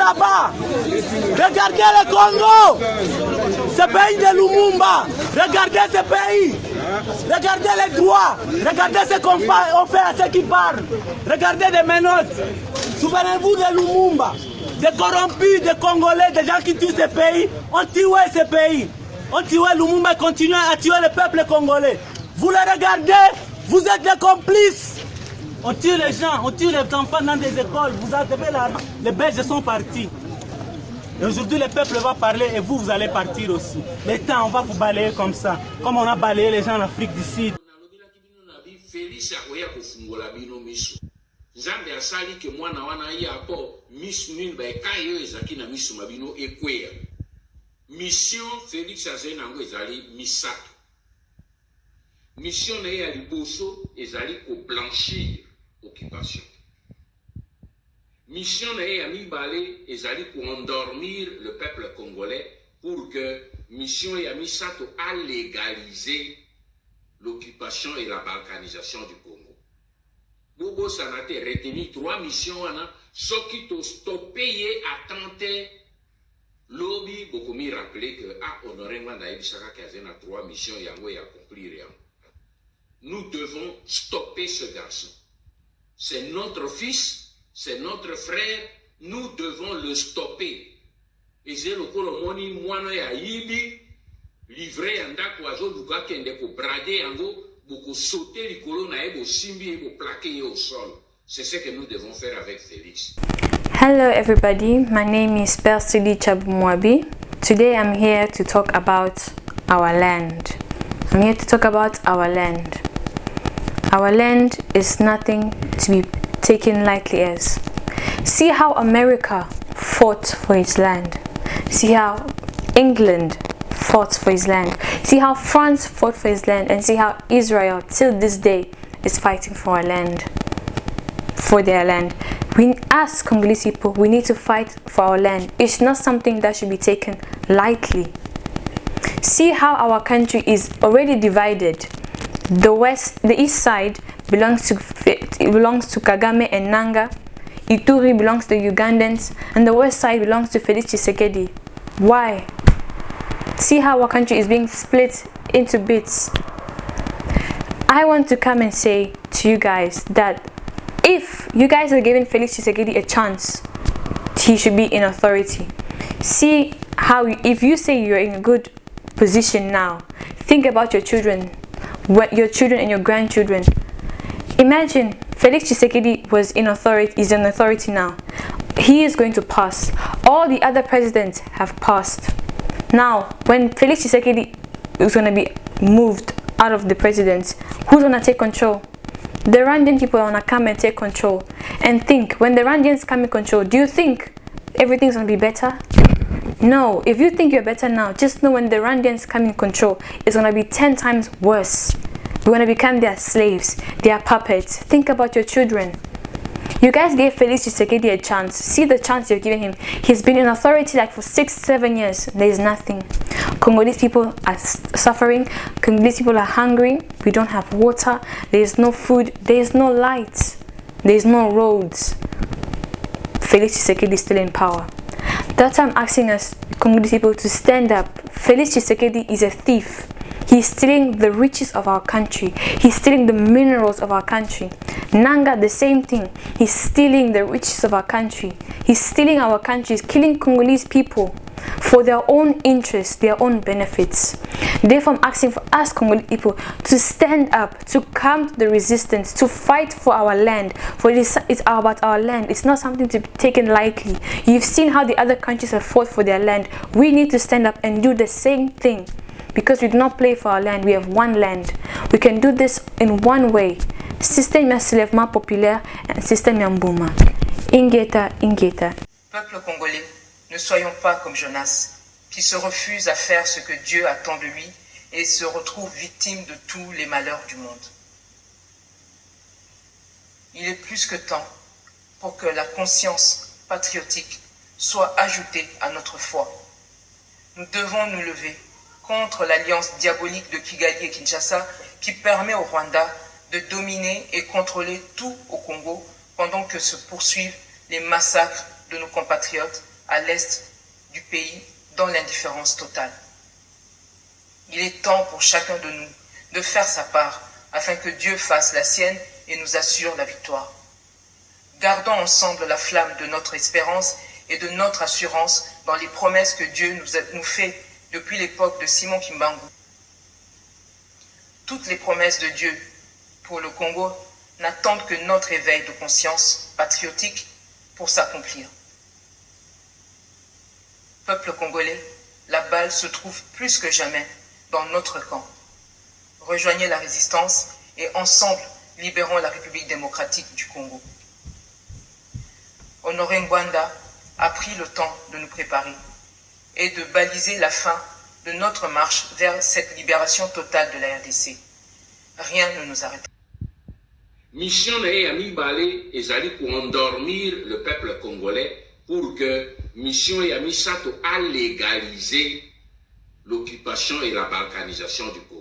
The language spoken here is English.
là-bas. Regardez le Congo, ce pays de Lumumba. Regardez ce pays. Regardez les droits. Regardez ce qu'on fait à ceux qui parlent. Regardez des menottes. Souvenez-vous de Lumumba. Des corrompus, des Congolais, des gens qui tuent ce pays. On tué ce pays. On tué Lumumba et continue à tuer le peuple congolais. Vous le regardez, vous êtes des complices. On tue les gens, on tue les enfants dans des écoles. Vous avez l'argent. Les Belges sont partis. Et aujourd'hui, le peuple va parler et vous allez partir aussi. Le temps, on va vous balayer comme ça. Comme on a balayé les gens en Afrique du Sud. Nzambe asali ke mwana wana ya po misu nini ba ekayo ezaki na misu mabino ekwea. Mission Félix Azena ngo ezali misato. Mission na ya liboso ezali ko blanchir occupation. Mission na ya mibale ezali ko endormir le peuple congolais pour que mission ya misato a légaliser l'occupation et la balkanisation du Congo. Bobo Sanate retenu 3 missions wana soki to stopper attenter lobby beaucoup mi rappeler que honoré manda ebisaka kazena 3 missions yango ya accomplir yango. Nous devons stopper ce garçon. C'est notre fils, c'est notre frère, nous devons le stopper. Et c'est le kolomoni mwana ya yibi livré andako azo luka kende ko brader yango. C'est ce que nous devons faire avec Félix. Hello everybody, my name is Persidi Chabumwabi. Today I'm here to talk about our land. I'm here to talk about our land. Our land is nothing to be taken lightly as. See how America fought for its land. See how England fought for his land. See how France fought for his land, and see how Israel till this day is fighting for our land, for their land. We, as Congolese people, we need to fight for our land. It's not something that should be taken lightly. See how our country is already divided. The east side belongs to Kagame and Nanga. Ituri belongs to the Ugandans, and the west side belongs to Felix Tshisekedi. Why? See how our country is being split into bits. I want to come and say to you guys that if you guys are giving Felix Tshisekedi a chance, he should be in authority. See how, if you say you're in a good position now, think about your children and your grandchildren. Imagine Felix Tshisekedi is in authority now. He is going to pass. All the other presidents have passed. Now, when Felix Tshisekedi is going to be moved out of the presidency, who's going to take control? The Rwandan people are going to come and take control. And think, when the Rwandans come in control, do you think everything's going to be better? No. If you think you're better now, just know when the Rwandans come in control, it's going to be 10 times worse. We're going to become their slaves, their puppets. Think about your children. You guys gave Felix Tshisekedi a chance. See the chance you're giving him. He's been in authority like for 6-7 years. There's nothing. Congolese people are suffering. Congolese people are hungry. We don't have water. There's no food. There's no lights. There's no roads. Felix Tshisekedi is still in power. That's why I'm asking us, Congolese people, to stand up. Felix Tshisekedi is a thief. He's stealing the riches of our country. He's stealing the minerals of our country. Nanga, the same thing. He's stealing the riches of our country. He's stealing our country. He's killing Congolese people for their own interests, their own benefits. Therefore, I'm asking for us Congolese people to stand up, to come to the resistance, to fight for our land. For it's about our land. It's not something to be taken lightly. You've seen how the other countries have fought for their land. We need to stand up and do the same thing. Because we do not play for our land, we have one land. We can do this in one way. Système ya soulèvement populaire et système ya Mbouma. Ingeta, Ingeta. Peuple congolais, ne soyons pas comme Jonas, qui se refuse à faire ce que Dieu attend de lui et se retrouve victime de tous les malheurs du monde. Il est plus que temps pour que la conscience patriotique soit ajoutée à notre foi. Nous devons nous lever contre l'alliance diabolique de Kigali et Kinshasa qui permet au Rwanda de dominer et contrôler tout au Congo pendant que se poursuivent les massacres de nos compatriotes à l'est du pays dans l'indifférence totale. Il est temps pour chacun de nous de faire sa part afin que Dieu fasse la sienne et nous assure la victoire. Gardons ensemble la flamme de notre espérance et de notre assurance dans les promesses que Dieu nous fait depuis l'époque de Simon Kimbangu. Toutes les promesses de Dieu pour le Congo n'attendent que notre éveil de conscience patriotique pour s'accomplir. Peuple congolais, la balle se trouve plus que jamais dans notre camp. Rejoignez la résistance et ensemble libérons la République démocratique du Congo. Honoré Ngwanda a pris le temps de nous préparer et de baliser la fin de notre marche vers cette libération totale de la RDC. Rien ne nous arrête. Mission na Ami Balé ezali pour endormir le peuple congolais pour que mission ya misato a légaliser l'occupation et la balkanisation du Congo.